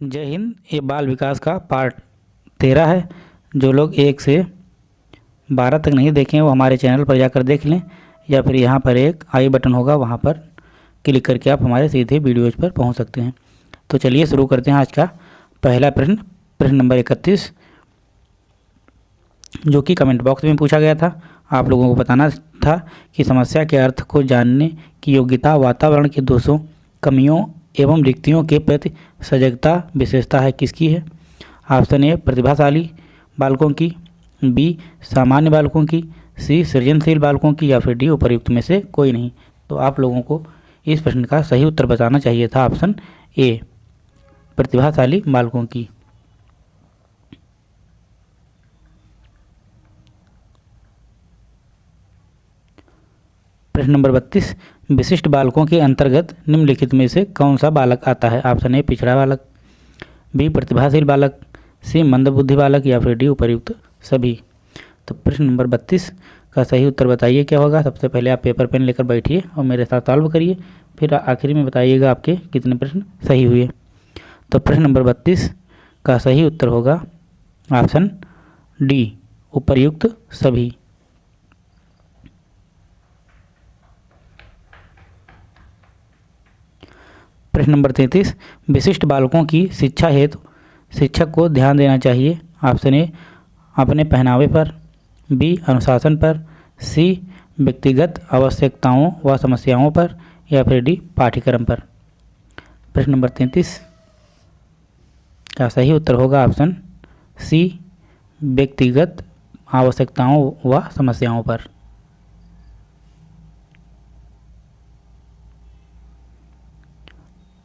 जय हिंद। ये बाल विकास का पार्ट 13 है। जो लोग 1 से 12 तक नहीं देखें वो हमारे चैनल पर जाकर देख लें, या फिर यहाँ पर एक आई बटन होगा, वहाँ पर क्लिक करके आप हमारे सीधे वीडियोज़ पर पहुँच सकते हैं। तो चलिए शुरू करते हैं आज का पहला प्रश्न नंबर 31, जो कि कमेंट बॉक्स में पूछा गया था। आप लोगों को बताना था कि समस्या के अर्थ को जानने की योग्यता वातावरण के दोषों, कमियों एवं रिक्तियों के प्रति सजगता विशेषता है किसकी है। ऑप्शन ए प्रतिभाशाली बालकों की, बी सामान्य बालकों की, सी सृजनशील बालकों की, या फिर डी उपर्युक्त में से कोई नहीं। तो आप लोगों को इस प्रश्न का सही उत्तर बताना चाहिए था ऑप्शन ए प्रतिभाशाली बालकों की। प्रश्न नंबर 32, विशिष्ट बालकों के अंतर्गत निम्नलिखित में से कौन सा बालक आता है। ऑप्शन ए पिछड़ा बालक, बी प्रतिभाशील बालक, सी मंदबुद्धि बालक, या फिर डी उपर्युक्त सभी। तो प्रश्न नंबर 32 का सही उत्तर बताइए क्या होगा। सबसे पहले आप पेपर पेन लेकर बैठिए और मेरे साथ सॉल्व करिए, फिर आखिरी में बताइएगा आपके कितने प्रश्न सही हुए। तो प्रश्न नंबर 32 का सही उत्तर होगा ऑप्शन डी उपर्युक्त सभी। प्रश्न नंबर 33, विशिष्ट बालकों की शिक्षा हेतु शिक्षक को ध्यान देना चाहिए। ऑप्शन ए अपने पहनावे पर, बी अनुशासन पर, सी व्यक्तिगत आवश्यकताओं व समस्याओं पर, या फिर डी पाठ्यक्रम पर। प्रश्न नंबर 33 का सही उत्तर होगा ऑप्शन सी व्यक्तिगत आवश्यकताओं व समस्याओं पर।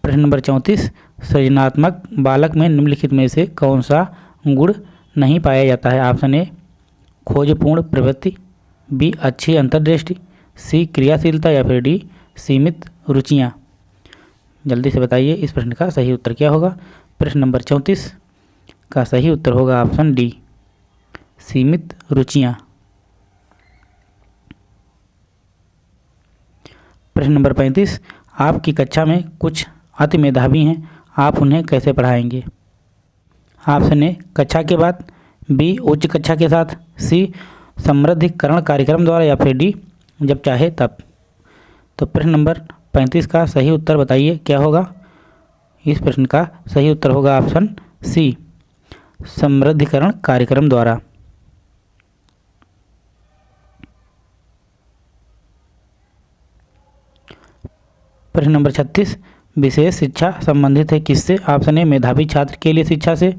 प्रश्न नंबर 34, सृजनात्मक बालक में निम्नलिखित में से कौन सा गुण नहीं पाया जाता है। ऑप्शन ए खोजपूर्ण प्रवृत्ति, बी अच्छी अंतर्दृष्टि, सी क्रियाशीलता, या फिर डी सीमित रुचियाँ। जल्दी से बताइए इस प्रश्न का सही उत्तर क्या होगा। प्रश्न नंबर 34 का सही उत्तर होगा ऑप्शन डी सीमित रुचियाँ। प्रश्न नंबर 35, आपकी कक्षा में कुछ अति मेधावी हैं, आप उन्हें कैसे पढ़ाएंगे। ऑप्शन ए कक्षा के बाद, बी उच्च कक्षा के साथ, सी समृद्धिकरण कार्यक्रम द्वारा, या फिर डी जब चाहे तब। तो प्रश्न नंबर 35 का सही उत्तर बताइए क्या होगा। इस प्रश्न का सही उत्तर होगा ऑप्शन सी समृद्धिकरण कार्यक्रम द्वारा। प्रश्न नंबर 36, विशेष शिक्षा संबंधित है किससे। ऑप्शन ए मेधावी छात्र के लिए शिक्षा से,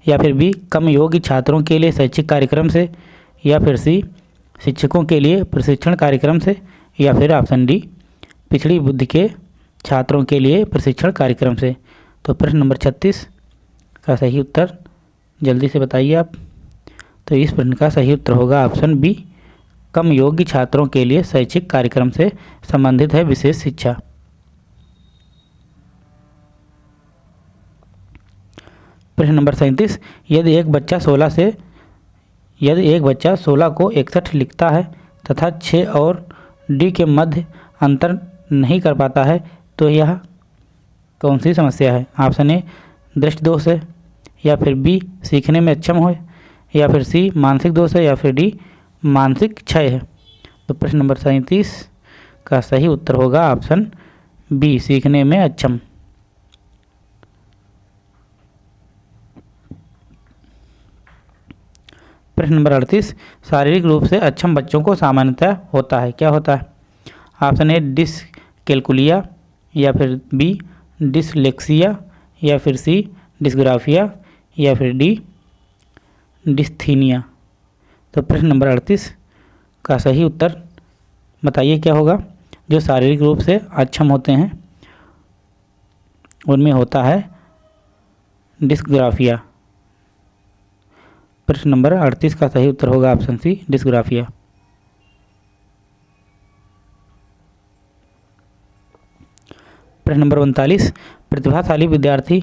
या फिर बी कम योग्य छात्रों के लिए शैक्षिक कार्यक्रम से, या फिर सी शिक्षकों के लिए प्रशिक्षण कार्यक्रम से, या फिर ऑप्शन डी पिछड़ी बुद्धि के छात्रों के लिए प्रशिक्षण कार्यक्रम से। तो प्रश्न नंबर 36 का सही उत्तर जल्दी से बताइए आप। तो इस प्रश्न का सही उत्तर होगा ऑप्शन बी कम योग्य छात्रों के लिए शैक्षिक कार्यक्रम से संबंधित है विशेष शिक्षा। प्रश्न नंबर 37, यदि एक बच्चा 16 को 61 लिखता है तथा 6 और डी के मध्य अंतर नहीं कर पाता है, तो यह कौन सी समस्या है। ऑप्शन ए दृष्टि दोष है, या फिर बी सीखने में अक्षम हो, या फिर सी मानसिक दोष है, या फिर डी मानसिक क्षय है। तो प्रश्न नंबर 37 का सही उत्तर होगा ऑप्शन बी सीखने में अक्षम। प्रश्न नंबर 38, शारीरिक रूप से अक्षम बच्चों को सामान्यतः होता है क्या होता है। ऑप्शन ए डिसकैल्कुलिया, या फिर बी डिसलेक्सिया, या फिर सी डिस्ग्राफिया, या फिर डी डिस्थीनिया। तो प्रश्न नंबर 38 का सही उत्तर बताइए क्या होगा। जो शारीरिक रूप से अक्षम होते हैं उनमें होता है डिस्ग्राफिया। प्रश्न नंबर 38 का सही उत्तर होगा ऑप्शन सी डिस्ग्राफिया। प्रश्न नंबर 39, प्रतिभाशाली विद्यार्थी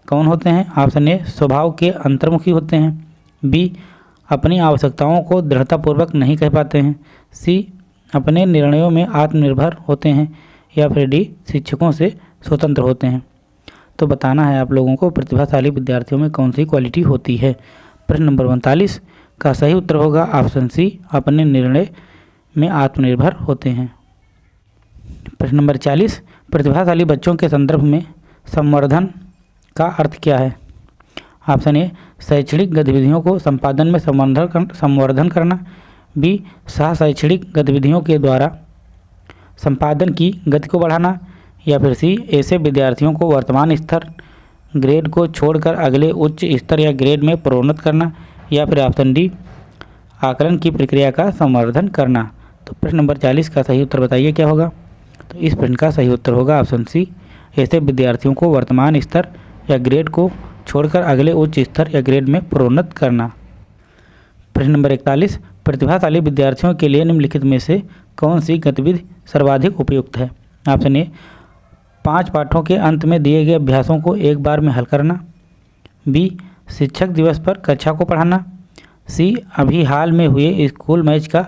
कौन होते हैं। ऑप्शन ए स्वभाव के अंतर्मुखी होते हैं, बी अपनी आवश्यकताओं को दृढ़तापूर्वक नहीं कह पाते हैं, सी अपने निर्णयों में आत्मनिर्भर होते हैं, या फिर डी शिक्षकों से स्वतंत्र होते हैं। तो बताना है आप लोगों को प्रतिभाशाली विद्यार्थियों में कौन सी क्वालिटी होती है। प्रश्न नंबर 39 का सही उत्तर होगा ऑप्शन सी, अपने निर्णय में आत्मनिर्भर होते हैं। प्रश्न नंबर 40 प्रतिभाशाली बच्चों के संदर्भ में संवर्धन का अर्थ क्या है। ऑप्शन ए, शैक्षणिक गतिविधियों को संपादन में संवर्धन करना। बी, सह शैक्षणिक गतिविधियों के द्वारा संपादन की गति को बढ़ाना। या फिर सी, ऐसे विद्यार्थियों को वर्तमान स्तर ग्रेड को छोड़कर अगले उच्च स्तर या ग्रेड में प्रोन्नत करना। या फिर ऑप्शन डी, आकलन की प्रक्रिया का संवर्धन करना। तो प्रश्न नंबर 40 का सही उत्तर बताइए क्या होगा। तो इस प्रश्न का सही उत्तर होगा ऑप्शन सी, ऐसे विद्यार्थियों को वर्तमान स्तर या ग्रेड को छोड़कर अगले उच्च स्तर या ग्रेड में प्रोन्नत करना। प्रश्न नंबर 41 प्रतिभाशाली विद्यार्थियों के लिए निम्नलिखित में से कौन सी गतिविधि सर्वाधिक उपयुक्त है। ऑप्शन ए, 5 पाठों के अंत में दिए गए अभ्यासों को एक बार में हल करना। बी, शिक्षक दिवस पर कक्षा को पढ़ाना। सी, अभी हाल में हुए स्कूल मैच का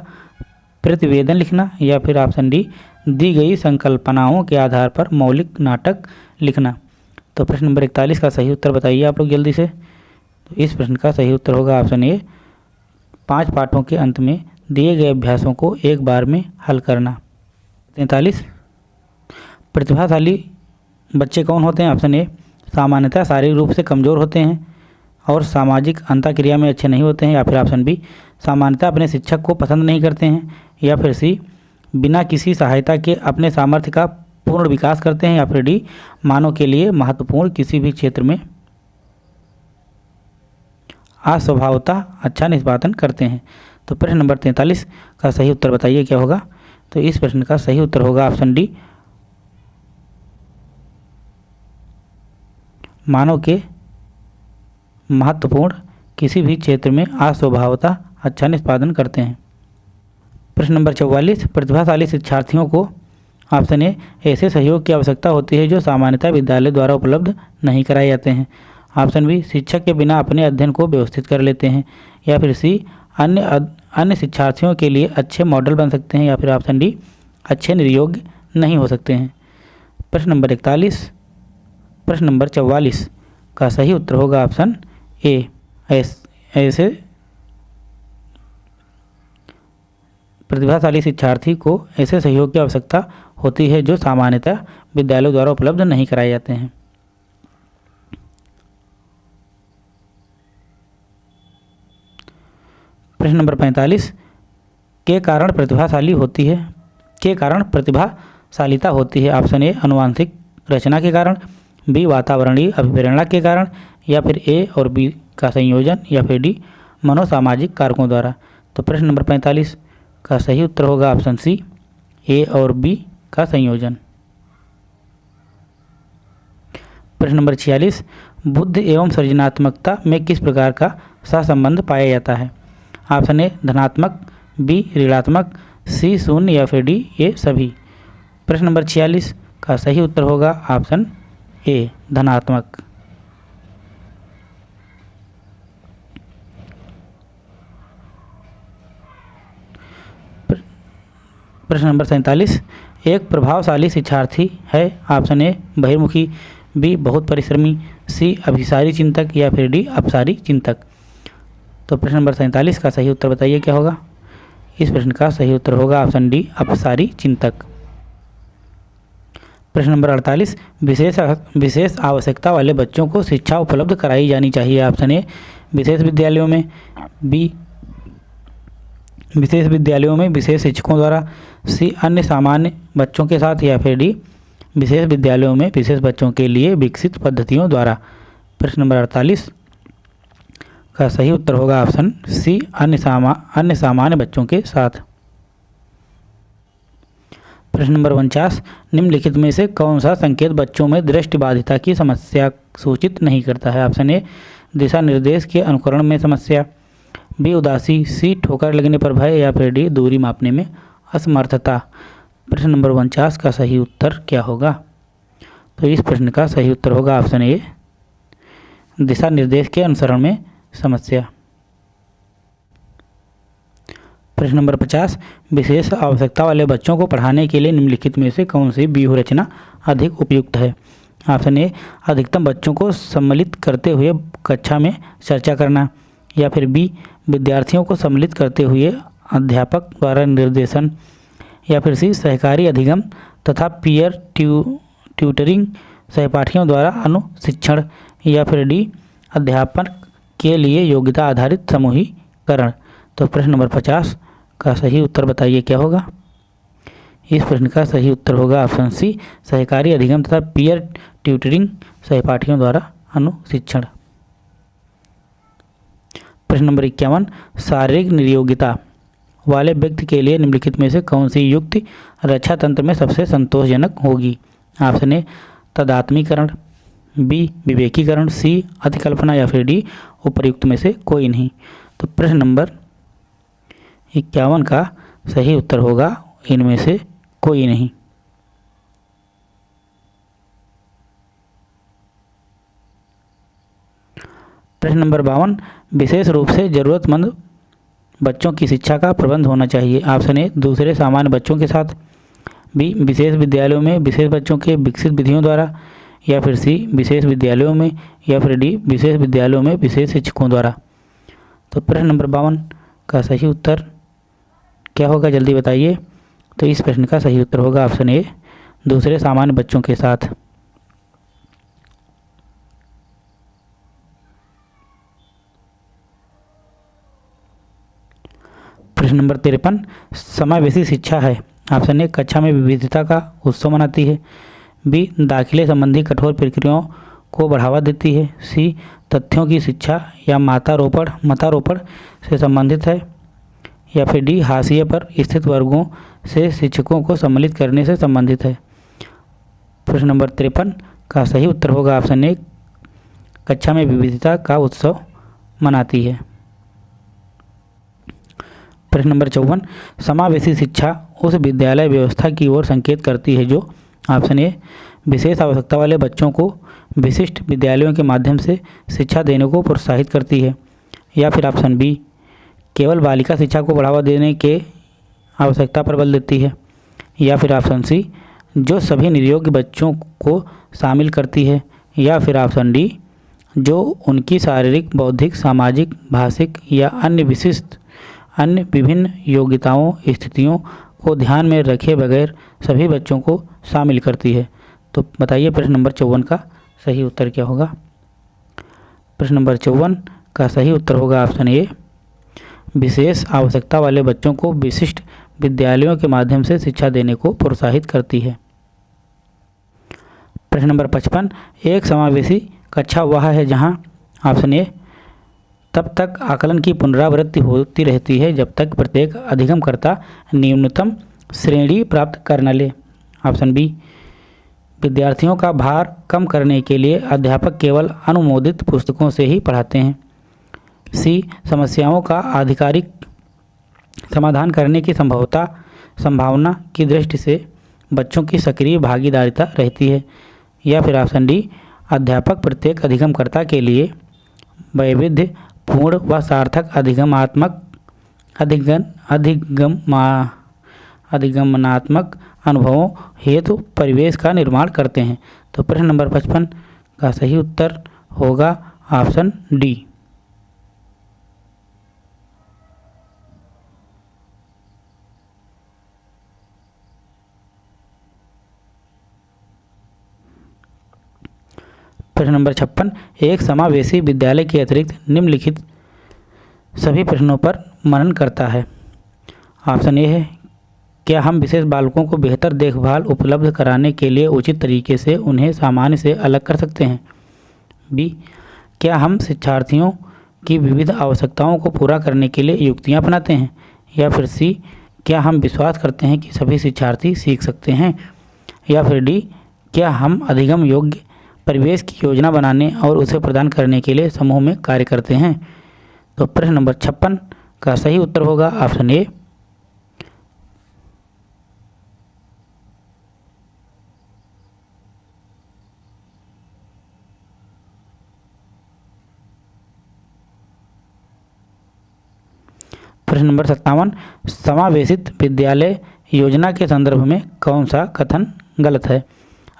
प्रतिवेदन लिखना। या फिर ऑप्शन डी, दी गई संकल्पनाओं के आधार पर मौलिक नाटक लिखना। तो प्रश्न नंबर 41 का सही उत्तर बताइए आप लोग जल्दी से। तो इस प्रश्न का सही उत्तर होगा ऑप्शन ए, 5 पाठों के अंत में दिए गए अभ्यासों को एक बार में हल करना। 43 प्रतिभाशाली बच्चे कौन होते हैं। ऑप्शन ए, सामान्यतः शारीरिक रूप से कमज़ोर होते हैं और सामाजिक अंतःक्रिया में अच्छे नहीं होते हैं। या फिर ऑप्शन बी, सामान्यतः अपने शिक्षक को पसंद नहीं करते हैं। या फिर सी, बिना किसी सहायता के अपने सामर्थ्य का पूर्ण विकास करते हैं। या फिर डी, मानव के लिए महत्वपूर्ण किसी भी क्षेत्र में अस्वभावतः अच्छा निष्पादन करते हैं। तो प्रश्न नंबर 43 का सही उत्तर बताइए क्या होगा। तो इस प्रश्न का सही उत्तर होगा ऑप्शन डी, मानव के महत्वपूर्ण किसी भी क्षेत्र में अस्वभावतः अच्छा निष्पादन करते हैं। प्रश्न नंबर 44 प्रतिभाशाली शिक्षार्थियों को ऑप्शन ए, ऐसे सहयोग की आवश्यकता होती है जो सामान्यतः विद्यालय द्वारा उपलब्ध नहीं कराए जाते हैं। ऑप्शन बी, शिक्षक के बिना अपने अध्ययन को व्यवस्थित कर लेते हैं। या फिर सी, अन्य शिक्षार्थियों के लिए अच्छे मॉडल बन सकते हैं। या फिर ऑप्शन डी, अच्छे निर्योग्य नहीं हो सकते हैं। प्रश्न नंबर 44 का सही उत्तर होगा ऑप्शन ए, ऐसे प्रतिभाशाली शिक्षार्थी को ऐसे सहयोग की आवश्यकता होती है जो सामान्यतः विद्यालयों द्वारा उपलब्ध नहीं कराए जाते हैं। प्रश्न नंबर 45 के कारण प्रतिभाशालिता होती है। ऑप्शन ए, आनुवंशिक रचना के कारण। बी, वातावरणीय अभिप्रेरणा के कारण। या फिर ए और बी का संयोजन। या फिर डी, मनोसामाजिक कारकों द्वारा। तो प्रश्न नंबर 45 का सही उत्तर होगा ऑप्शन सी, ए और बी का संयोजन। प्रश्न नंबर 46 बुद्धि एवं सृजनात्मकता में किस प्रकार का सहसंबंध पाया जाता है। ऑप्शन ए, धनात्मक। बी, ऋणात्मक। सी, शून्य। या फिर डी, ये सभी। प्रश्न नंबर 46 का सही उत्तर होगा ऑप्शन ए, धनात्मक। प्रश्न नंबर 47 एक प्रभावशाली शिक्षार्थी है। Option A, बहिर्मुखी। बी, बहुत परिश्रमी। सी, अभिसारी चिंतक। या फिर डी, अपसारी चिंतक। तो प्रश्न नंबर 47 का सही उत्तर बताइए क्या होगा। इस प्रश्न का सही उत्तर होगा ऑप्शन डी, अपसारी चिंतक। प्रश्न नंबर 48 विशेष आवश्यकता वाले बच्चों को शिक्षा उपलब्ध कराई जानी चाहिए। ऑप्शन ए, विशेष विद्यालयों में। बी, विशेष विद्यालयों में विशेष शिक्षकों द्वारा। सी, अन्य सामान्य बच्चों के साथ। या फिर डी, विशेष विद्यालयों में विशेष बच्चों के लिए विकसित पद्धतियों द्वारा। प्रश्न नंबर 48 का सही उत्तर होगा ऑप्शन सी, अन्य सामान्य बच्चों के साथ। प्रश्न नंबर 49 निम्नलिखित में से कौन सा संकेत बच्चों में दृष्टिबाधिता की समस्या सूचित नहीं करता है। ऑप्शन ए, दिशा निर्देश के अनुकरण में समस्या। बी, उदासी। सी, ठोकर लगने पर भय। या फिर डी, दूरी मापने में असमर्थता। प्रश्न नंबर 49 का सही उत्तर क्या होगा। तो इस प्रश्न का सही उत्तर होगा ऑप्शन ए, दिशा निर्देश के अनुसरण में समस्या। प्रश्न नंबर 50 विशेष आवश्यकता वाले बच्चों को पढ़ाने के लिए निम्नलिखित में से कौन सी व्यूह रचना अधिक उपयुक्त है। ऑप्शन ए अधिकतम बच्चों को सम्मिलित करते हुए कक्षा में चर्चा करना, या फिर बी विद्यार्थियों को सम्मिलित करते हुए अध्यापक द्वारा निर्देशन, या फिर सी सहकारी अधिगम तथा पीयर ट्यूटरिंग सहपाठियों द्वारा अनुशिक्षण, या फिर डी अध्यापन के लिए योग्यता आधारित समूहीकरण। तो प्रश्न नंबर 50 का सही उत्तर बताइए क्या होगा। इस प्रश्न का सही उत्तर होगा ऑप्शन सी सहकारी अधिगम तथा पीयर ट्यूटरिंग सहपाठियों द्वारा अनुशिक्षण। प्रश्न नंबर 51 शारीरिक नियोगिता वाले व्यक्ति के लिए निम्नलिखित में से कौन सी युक्ति रक्षा तंत्र में सबसे संतोषजनक होगी। ऑप्शन ए तदात्मीकरण, बी विवेकीकरण, सी अतिकल्पना, या फिर डी उपर्युक्त में से कोई नहीं। तो प्रश्न नंबर 51 का सही उत्तर होगा इनमें से कोई नहीं। प्रश्न नंबर 52 विशेष रूप से जरूरतमंद बच्चों की शिक्षा का प्रबंध होना चाहिए। ऑप्शन ए दूसरे सामान्य बच्चों के साथ, बी विशेष विद्यालयों में विशेष बच्चों के विकसित विधियों द्वारा, या फिर सी विशेष विद्यालयों में, या फिर डी विशेष विद्यालयों में विशेष शिक्षकों द्वारा। तो प्रश्न नंबर 52 का सही उत्तर क्या होगा जल्दी बताइए। तो इस प्रश्न का सही उत्तर होगा ऑप्शन ए दूसरे सामान्य बच्चों के साथ। प्रश्न नंबर 53 समावेशी शिक्षा है। ऑप्शन ए कक्षा में विविधता का उत्सव मनाती है, बी दाखिले संबंधी कठोर प्रक्रियाओं को बढ़ावा देती है, सी तथ्यों की शिक्षा या मतारोपण से संबंधित है, या फिर डी हाशिए पर स्थित वर्गों से शिक्षकों को सम्मिलित करने से संबंधित है। प्रश्न नंबर 53 का सही उत्तर होगा ऑप्शन ए कक्षा में विविधता का उत्सव मनाती है। प्रश्न नंबर 54 समावेशी शिक्षा उस विद्यालय व्यवस्था की ओर संकेत करती है जो ऑप्शन ए विशेष आवश्यकता वाले बच्चों को विशिष्ट विद्यालयों के माध्यम से शिक्षा देने को प्रोत्साहित करती है, या फिर ऑप्शन बी केवल बालिका शिक्षा को बढ़ावा देने के आवश्यकता पर बल देती है, या फिर ऑप्शन सी जो सभी नियोग्य बच्चों को शामिल करती है, या फिर ऑप्शन डी जो उनकी शारीरिक, बौद्धिक, सामाजिक, भाषिक या अन्य विभिन्न योग्यताओं स्थितियों को ध्यान में रखे बगैर सभी बच्चों को शामिल करती है। तो बताइए प्रश्न नंबर 54 का सही उत्तर क्या होगा। प्रश्न नंबर 54 का सही उत्तर होगा ऑप्शन ए विशेष आवश्यकता वाले बच्चों को विशिष्ट विद्यालयों के माध्यम से शिक्षा देने को प्रोत्साहित करती है। प्रश्न नंबर 55 एक समावेशी कक्षा वह है जहां ऑप्शन ए तब तक आकलन की पुनरावृत्ति होती रहती है जब तक प्रत्येक अधिगमकर्ता न्यूनतम श्रेणी प्राप्त कर न ले, ऑप्शन बी विद्यार्थियों का भार कम करने के लिए अध्यापक केवल अनुमोदित पुस्तकों से ही पढ़ाते हैं, सी समस्याओं का आधिकारिक समाधान करने की संभावना की दृष्टि से बच्चों की सक्रिय भागीदारिता रहती है, या फिर ऑप्शन डी अध्यापक प्रत्येक अधिगमकर्ता के लिए वैविध्यपूर्ण व सार्थक अधिगमनात्मक अनुभवों हेतु परिवेश का निर्माण करते हैं। तो प्रश्न नंबर 55 का सही उत्तर होगा ऑप्शन डी। प्रश्न नंबर 56 एक समावेशी विद्यालय के अतिरिक्त निम्नलिखित सभी प्रश्नों पर मनन करता है। ऑप्शन ए है क्या हम विशेष बालकों को बेहतर देखभाल उपलब्ध कराने के लिए उचित तरीके से उन्हें सामान्य से अलग कर सकते हैं, बी क्या हम शिक्षार्थियों की विविध आवश्यकताओं को पूरा करने के लिए युक्तियां अपनाते हैं, या फिर सी क्या हम विश्वास करते हैं कि सभी शिक्षार्थी सीख सकते हैं, या फिर डी क्या हम अधिगम योग्य परिवेश की योजना बनाने और उसे प्रदान करने के लिए समूह में कार्य करते हैं। तो प्रश्न नंबर 56 का सही उत्तर होगा ऑप्शन ए। प्रश्न नंबर 57 समावेशित विद्यालय योजना के संदर्भ में कौन सा कथन गलत है।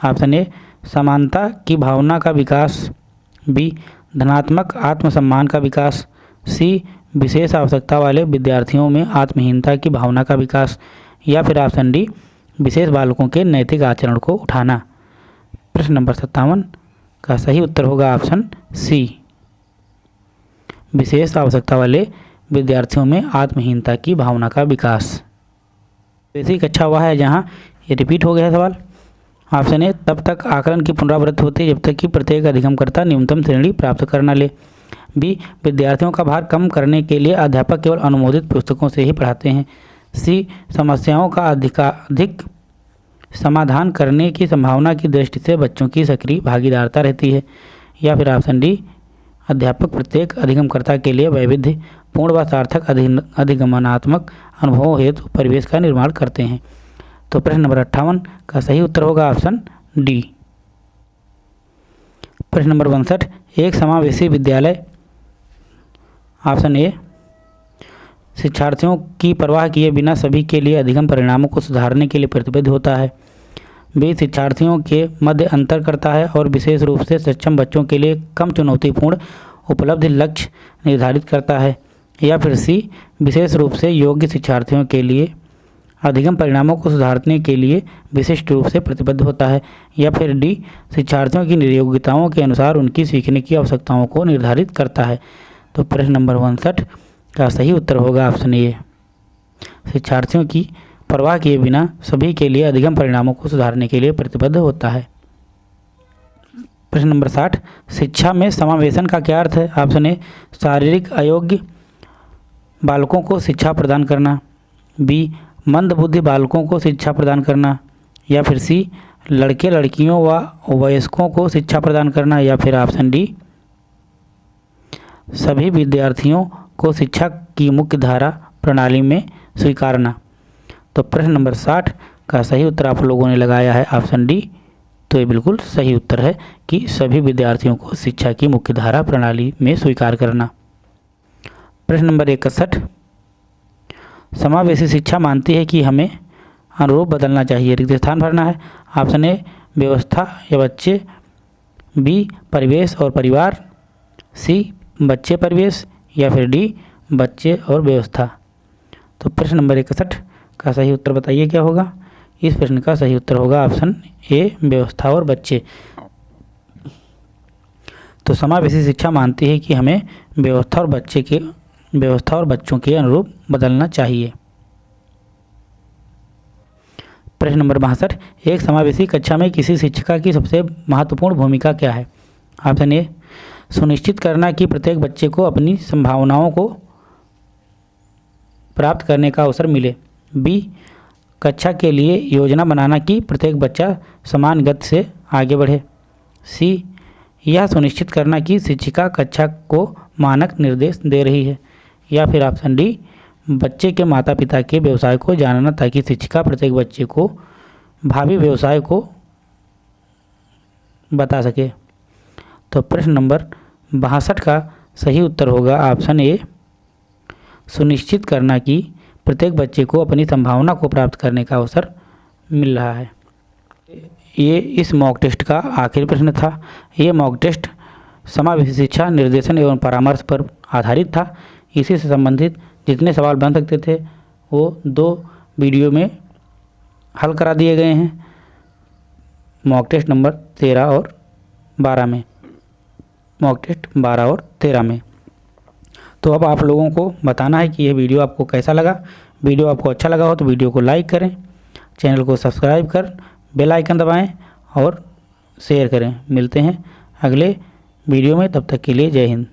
ऑप्शन ए समानता की भावना का विकास, बी धनात्मक आत्मसम्मान का विकास, सी विशेष आवश्यकता वाले विद्यार्थियों में आत्महीनता की भावना का विकास, या फिर ऑप्शन डी विशेष बालकों के नैतिक आचरण को उठाना। प्रश्न नंबर 57 का सही उत्तर होगा ऑप्शन सी, विशेष आवश्यकता वाले विद्यार्थियों में आत्महीनता की भावना का विकास। बेसिक अच्छा हुआ है जहाँ ये रिपीट हो गया है सवाल। ऑप्शन ए तब तक आकलन की पुनरावृत्ति होती है जब तक कि प्रत्येक अधिगमकर्ता न्यूनतम श्रेणी प्राप्त कर न ले। बी विद्यार्थियों का भार कम करने के लिए अध्यापक केवल अनुमोदित पुस्तकों से ही पढ़ाते हैं। सी समस्याओं का अधिक समाधान करने की संभावना की दृष्टि से बच्चों की सक्रिय भागीदारता रहती है। या फिर ऑप्शन डी अध्यापक प्रत्येक अधिगमकर्ता के लिए वैविध्य पूर्ण व सार्थक अधिगमनात्मक अनुभवों हेतु परिवेश का निर्माण करते हैं। तो प्रश्न नंबर 58 का सही उत्तर होगा ऑप्शन डी। प्रश्न नंबर 62 एक समावेशी विद्यालय, ऑप्शन ए शिक्षार्थियों की परवाह किए बिना सभी के लिए अधिगम परिणामों को सुधारने के लिए प्रतिबद्ध होता है। बी शिक्षार्थियों के मध्य अंतर करता है और विशेष रूप से सक्षम बच्चों के लिए कम चुनौतीपूर्ण उपलब्धि लक्ष्य निर्धारित करता है। या फिर सी विशेष रूप से योग्य शिक्षार्थियों के लिए अधिगम परिणामों को सुधारने के लिए विशिष्ट रूप से प्रतिबद्ध होता है। या फिर डी शिक्षार्थियों की योग्यताओं के अनुसार उनकी सीखने की आवश्यकताओं को निर्धारित करता है। तो प्रश्न नंबर 62 का सही उत्तर होगा ऑप्शन ए, शिक्षार्थियों की परवाह किए बिना सभी के लिए अधिगम परिणामों को सुधारने के लिए प्रतिबद्ध होता है। प्रश्न नंबर 60 शिक्षा में समावेशन का क्या अर्थ है। ऑप्शन ए शारीरिक अयोग्य बालकों को शिक्षा प्रदान करना, बी मंदबुद्धि बालकों को शिक्षा प्रदान करना, या फिर सी लड़के लड़कियों व वयस्कों को शिक्षा प्रदान करना, या फिर ऑप्शन डी सभी विद्यार्थियों को शिक्षा की मुख्य धारा प्रणाली में स्वीकारना। तो प्रश्न नंबर 60 का सही उत्तर आप लोगों ने लगाया है ऑप्शन डी। तो ये बिल्कुल सही उत्तर है कि सभी विद्यार्थियों को शिक्षा की मुख्य धारा प्रणाली में स्वीकार करना। प्रश्न नंबर 61 समावेशी शिक्षा मानती है कि हमें अनुरूप बदलना चाहिए, रिक्त स्थान भरना है। ऑप्शन ए व्यवस्था या बच्चे, बी परिवेश और परिवार, सी बच्चे परिवेश, या फिर डी बच्चे और व्यवस्था। तो प्रश्न नंबर 61 का सही उत्तर बताइए क्या होगा। इस प्रश्न का सही उत्तर होगा ऑप्शन ए व्यवस्था और बच्चे। तो समावेशी शिक्षा मानती है कि हमें व्यवस्था और बच्चों के अनुरूप बदलना चाहिए। प्रश्न नंबर 62 एक समावेशी कक्षा में किसी शिक्षिका की सबसे महत्वपूर्ण भूमिका क्या है। ऑप्शन ए सुनिश्चित करना कि प्रत्येक बच्चे को अपनी संभावनाओं को प्राप्त करने का अवसर मिले, बी कक्षा के लिए योजना बनाना कि प्रत्येक बच्चा समान गति से आगे बढ़े, सी यह सुनिश्चित करना कि शिक्षिका कक्षा को मानक निर्देश दे रही है, या फिर ऑप्शन डी बच्चे के माता पिता के व्यवसाय को जानना ताकि शिक्षिका प्रत्येक बच्चे को भावी व्यवसाय को बता सके। तो प्रश्न नंबर 62 का सही उत्तर होगा ऑप्शन ए सुनिश्चित करना कि प्रत्येक बच्चे को अपनी संभावना को प्राप्त करने का अवसर मिल रहा है। ये इस मॉक टेस्ट का आखिरी प्रश्न था। ये मॉक टेस्ट समावेशी शिक्षा निर्देशन एवं परामर्श पर आधारित था। इसी से संबंधित जितने सवाल बन सकते थे वो 2 वीडियो में हल करा दिए गए हैं, मॉक टेस्ट नंबर 13 और 12 में, मॉक टेस्ट 12 और 13 में। तो अब आप लोगों को बताना है कि यह वीडियो आपको कैसा लगा। वीडियो आपको अच्छा लगा हो तो वीडियो को लाइक करें, चैनल को सब्सक्राइब कर बेल आइकन दबाएं और शेयर करें। मिलते हैं अगले वीडियो में, तब तक के लिए जय हिंद।